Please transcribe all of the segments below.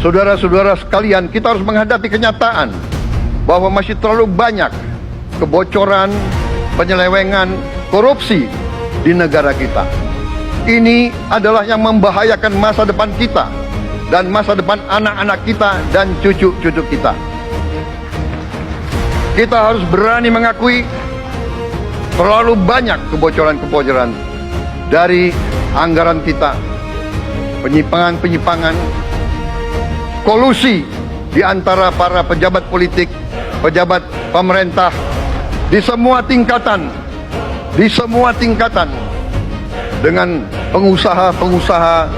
Saudara-saudara sekalian, kita harus menghadapi kenyataan bahwa masih terlalu banyak kebocoran, penyelewengan, korupsi di negara kita. Ini adalah yang membahayakan masa depan kita dan masa depan anak-anak kita dan cucu-cucu kita. Kita harus berani mengakui terlalu banyak kebocoran-kebocoran dari anggaran kita, penyimpangan-penyimpangan, kolusi di antara para pejabat politik, pejabat pemerintah di semua tingkatan, dengan pengusaha-pengusaha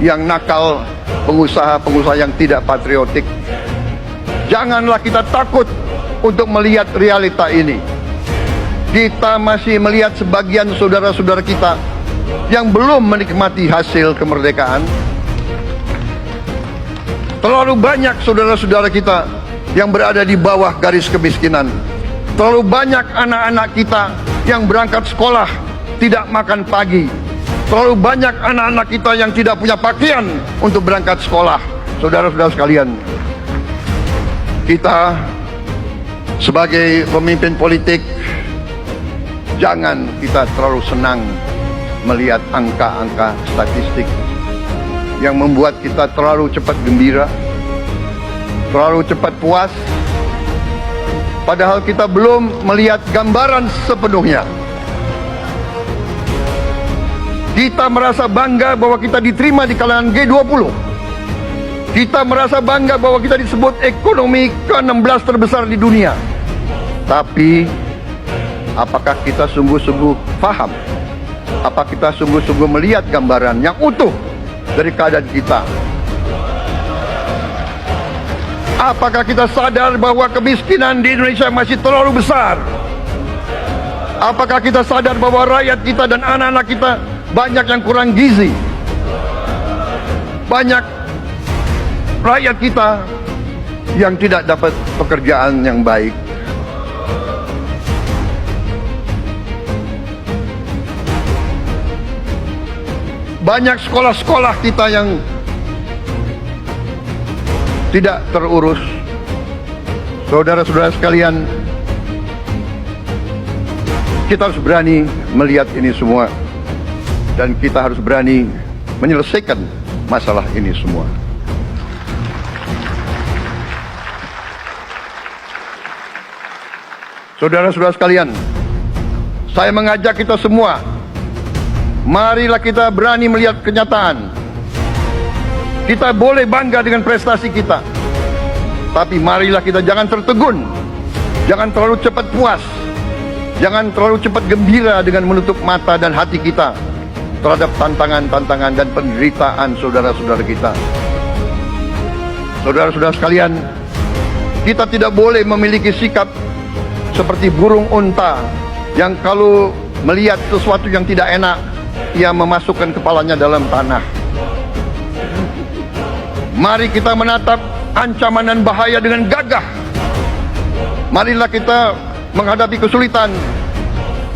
yang nakal, pengusaha-pengusaha yang tidak patriotik. Janganlah kita takut untuk melihat realita ini. Kita masih melihat sebagian saudara-saudara kita yang belum menikmati hasil kemerdekaan. Terlalu banyak saudara-saudara kita yang berada di bawah garis kemiskinan. Terlalu banyak anak-anak kita yang berangkat sekolah tidak makan pagi. Terlalu banyak anak-anak kita yang tidak punya pakaian untuk berangkat sekolah. Saudara-saudara sekalian, kita sebagai pemimpin politik, jangan kita terlalu senang melihat angka-angka statistik yang membuat kita terlalu cepat gembira, terlalu cepat puas, padahal kita belum melihat gambaran sepenuhnya. Kita merasa bangga bahwa kita diterima di kalangan G20. Kita merasa bangga bahwa kita disebut ekonomi ke-16 terbesar di dunia. Tapi apakah kita sungguh-sungguh paham? Apa kita sungguh-sungguh melihat gambaran yang utuh dari keadaan kita? Apakah kita sadar bahwa kemiskinan di Indonesia masih terlalu besar? Apakah kita sadar bahwa rakyat kita dan anak-anak kita banyak yang kurang gizi? Banyak rakyat kita yang tidak dapat pekerjaan yang baik. Banyak sekolah-sekolah kita yang tidak terurus. Saudara-saudara sekalian, kita harus berani melihat ini semua, dan kita harus berani menyelesaikan masalah ini semua. Saudara-saudara sekalian, saya mengajak kita semua, marilah kita berani melihat kenyataan. Kita boleh bangga dengan prestasi kita, tapi marilah kita jangan tertegun, jangan terlalu cepat puas, jangan terlalu cepat gembira dengan menutup mata dan hati kita terhadap tantangan-tantangan dan penderitaan saudara-saudara kita. Saudara-saudara sekalian, kita tidak boleh memiliki sikap seperti burung unta yang kalau melihat sesuatu yang tidak enak, ia memasukkan kepalanya dalam tanah. Mari kita menatap ancaman dan bahaya dengan gagah. Marilah kita menghadapi kesulitan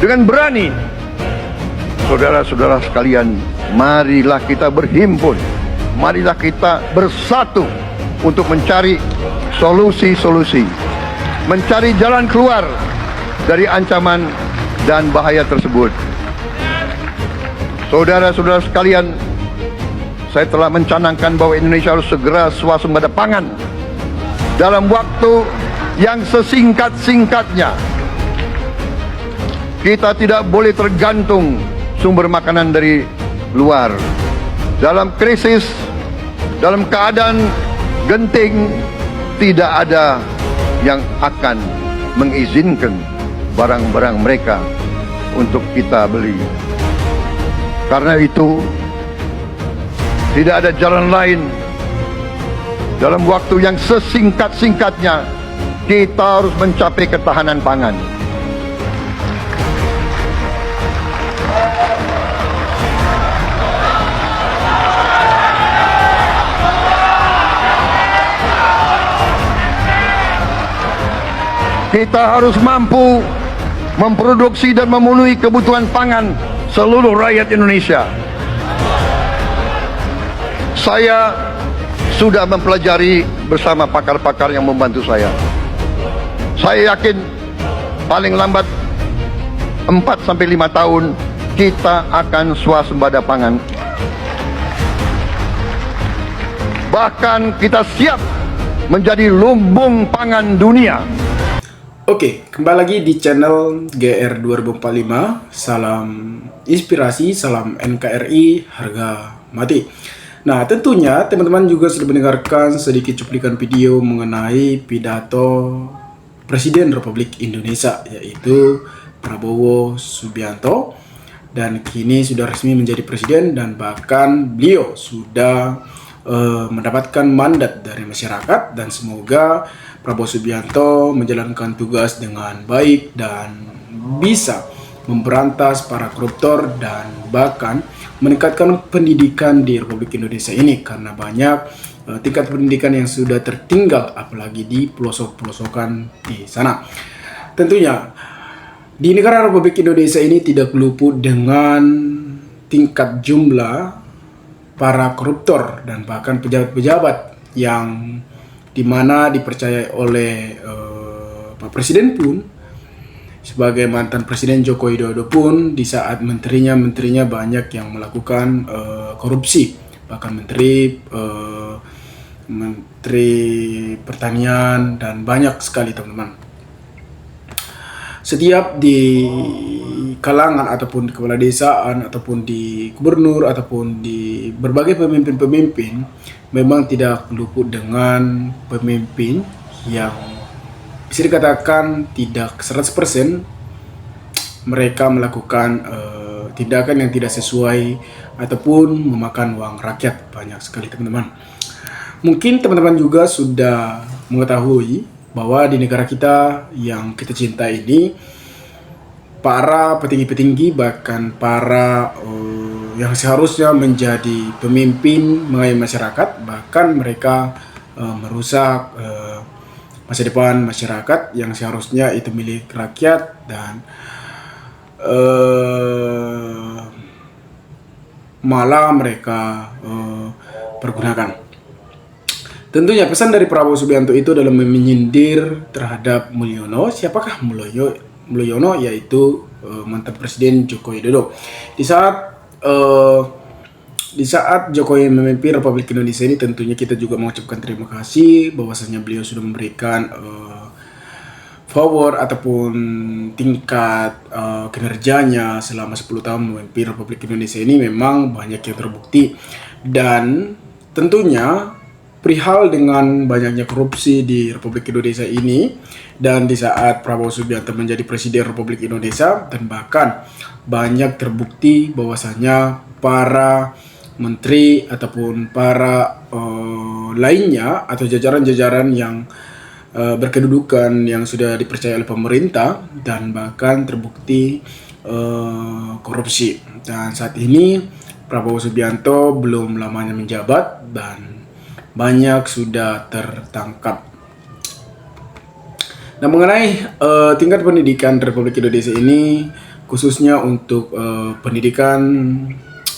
dengan berani. Saudara-saudara sekalian, marilah kita berhimpun, marilah kita bersatu untuk mencari solusi-solusi, mencari jalan keluar dari ancaman dan bahaya tersebut. Saudara-saudara sekalian, saya telah mencanangkan bahwa Indonesia harus segera swasembada pangan dalam waktu yang sesingkat-singkatnya. Kita tidak boleh tergantung sumber makanan dari luar. Dalam krisis, dalam keadaan genting, tidak ada yang akan mengizinkan barang-barang mereka untuk kita beli. Karena itu, tidak ada jalan lain. Dalam waktu yang sesingkat-singkatnya, kita harus mencapai ketahanan pangan. Kita harus mampu memproduksi dan memenuhi kebutuhan pangan seluruh rakyat Indonesia. Saya sudah mempelajari bersama pakar-pakar yang membantu saya. Saya yakin paling lambat 4-5 tahun kita akan swasembada pangan. Bahkan kita siap menjadi lumbung pangan dunia. Oke, kembali lagi di channel GR 2045. Salam inspirasi, salam NKRI, harga mati. Nah, tentunya teman-teman juga sudah mendengarkan sedikit cuplikan video mengenai pidato Presiden Republik Indonesia, yaitu Prabowo Subianto. Dan kini sudah resmi menjadi presiden, dan bahkan beliau sudah mendapatkan mandat dari masyarakat, dan semoga Prabowo Subianto menjalankan tugas dengan baik dan bisa memberantas para koruptor dan bahkan meningkatkan pendidikan di Republik Indonesia ini, karena banyak tingkat pendidikan yang sudah tertinggal apalagi di pelosok-pelosokan di sana. Tentunya di negara Republik Indonesia ini tidak luput dengan tingkat jumlah para koruptor dan bahkan pejabat-pejabat yang dimana dipercayai oleh Pak Presiden pun, sebagai mantan Presiden Joko Widodo pun, di saat menterinya banyak yang melakukan korupsi, bahkan menteri pertanian dan banyak sekali teman-teman. Setiap di kalangan ataupun di kepala desaan ataupun di gubernur ataupun di berbagai pemimpin-pemimpin memang tidak luput dengan pemimpin yang bisa dikatakan tidak 100% mereka melakukan tindakan yang tidak sesuai ataupun memakan uang rakyat. Banyak sekali teman-teman. Mungkin teman-teman juga sudah mengetahui bahwa di negara kita yang kita cinta ini, para petinggi-petinggi bahkan para yang seharusnya menjadi pemimpin mengayomi masyarakat, bahkan mereka merusak masa depan masyarakat yang seharusnya itu milik rakyat, dan malah mereka pergunakan. Tentunya pesan dari Prabowo Subianto itu dalam menyindir terhadap Mulyono. Siapakah Mulyono? Yaitu mantan Presiden Joko Widodo. Di saat Jokowi memimpin Republik Indonesia ini, tentunya kita juga mengucapkan terima kasih bahwasanya beliau sudah memberikan favor ataupun tingkat kinerjanya selama 10 tahun memimpin Republik Indonesia ini memang banyak yang terbukti. Dan tentunya perihal dengan banyaknya korupsi di Republik Indonesia ini, dan di saat Prabowo Subianto menjadi Presiden Republik Indonesia, dan bahkan banyak terbukti bahwasanya para menteri ataupun para lainnya atau jajaran-jajaran yang berkedudukan yang sudah dipercaya oleh pemerintah dan bahkan terbukti korupsi. Dan saat ini Prabowo Subianto belum lamanya menjabat dan banyak sudah tertangkap. Nah, mengenai tingkat pendidikan Republik Indonesia ini, khususnya untuk pendidikan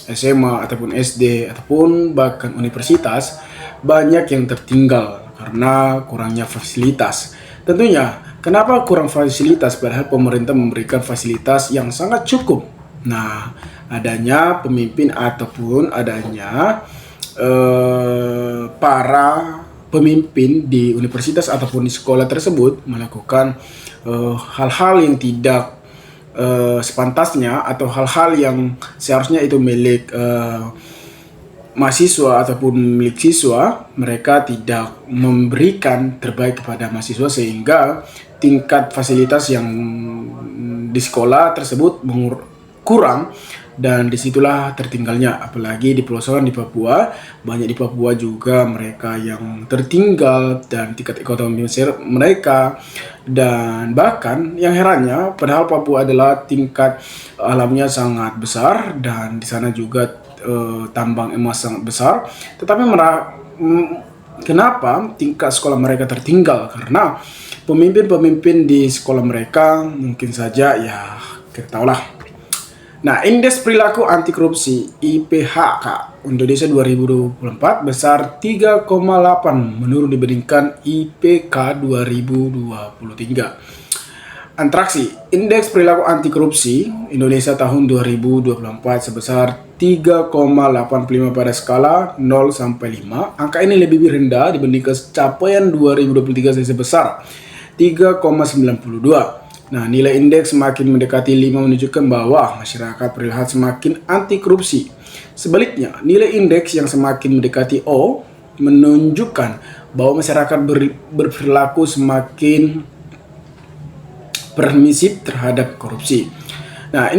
SMA ataupun SD ataupun bahkan universitas, banyak yang tertinggal karena kurangnya fasilitas. Tentunya, kenapa kurang fasilitas padahal pemerintah memberikan fasilitas yang sangat cukup? Nah, adanya pemimpin ataupun adanya para pemimpin di universitas ataupun di sekolah tersebut melakukan hal-hal yang tidak sepantasnya atau hal-hal yang seharusnya itu milik mahasiswa ataupun milik siswa. Mereka tidak memberikan terbaik kepada mahasiswa sehingga tingkat fasilitas yang di sekolah tersebut kurang, dan disitulah tertinggalnya. Apalagi di pelosok di Papua, banyak di Papua juga mereka yang tertinggal dan tingkat ekonomi mereka. Dan bahkan yang herannya, padahal Papua adalah tingkat alamnya sangat besar dan di sana juga tambang emas sangat besar, tetapi kenapa tingkat sekolah mereka tertinggal? Karena pemimpin-pemimpin di sekolah mereka mungkin saja ya kita tahulah. Nah, Indeks Perilaku Anti Korupsi IPHK Indonesia 2024 besar 3,8 menurun dibandingkan IPK 2023. Antraksi, Indeks Perilaku Anti Korupsi Indonesia tahun 2024 sebesar 3,85 pada skala 0 sampai 5. Angka ini lebih rendah dibandingkan capaian 2023 sebesar 3,92. Nah, nilai indeks semakin mendekati 5 menunjukkan bahwa masyarakat terlihat semakin anti korupsi. Sebaliknya, nilai indeks yang semakin mendekati O menunjukkan bahwa masyarakat berperilaku semakin permisif terhadap korupsi. Nah,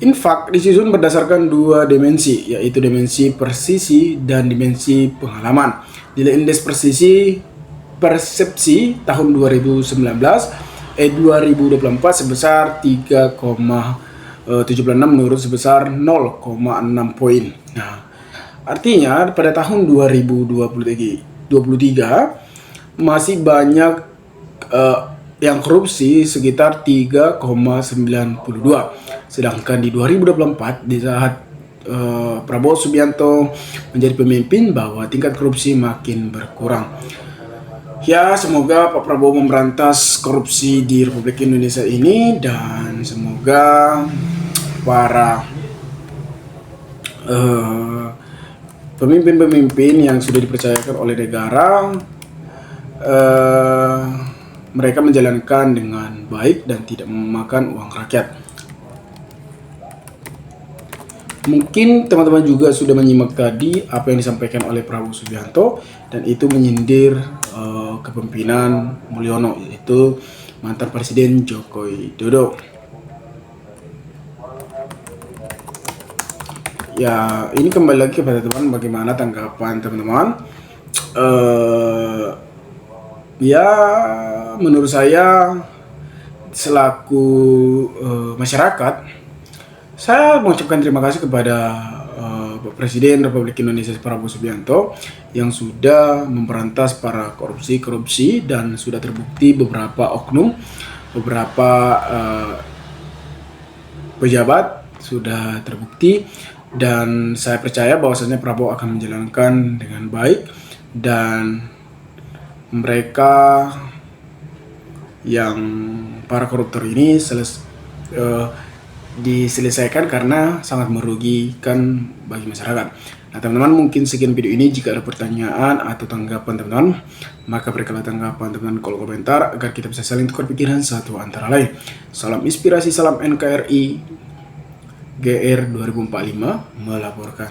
infak disusun berdasarkan dua dimensi, yaitu dimensi persisi dan dimensi pengalaman. Nilai indeks persepsi tahun 2024 sebesar 3,76 menurun sebesar 0,6 poin. Nah, artinya pada tahun 2023 masih banyak yang korupsi sekitar 3,92. Sedangkan di 2024 di saat Prabowo Subianto menjadi pemimpin bahwa tingkat korupsi makin berkurang. Ya, semoga Pak Prabowo memberantas korupsi di Republik Indonesia ini, dan semoga para pemimpin-pemimpin yang sudah dipercayakan oleh negara mereka menjalankan dengan baik dan tidak memakan uang rakyat. Mungkin teman-teman juga sudah menyimak tadi apa yang disampaikan oleh Prabowo Subianto, dan itu menyindir kepemimpinan Mulyono, yaitu mantan Presiden Joko Widodo. Ya, ini kembali lagi kepada teman, bagaimana tanggapan teman-teman. Ya, menurut saya selaku masyarakat, saya mengucapkan terima kasih kepada Pak Presiden Republik Indonesia Prabowo Subianto yang sudah memberantas para korupsi dan sudah terbukti beberapa oknum, beberapa pejabat sudah terbukti, dan saya percaya bahwasanya Prabowo akan menjalankan dengan baik, dan mereka yang para koruptor ini diselesaikan karena sangat merugikan bagi masyarakat. Nah, teman-teman, mungkin sekian video ini. Jika ada pertanyaan atau tanggapan teman-teman, maka berikanlah tanggapan teman-teman kolom komentar agar kita bisa saling tukar pikiran satu antara lain. Salam inspirasi, salam NKRI, GR 2045 melaporkan.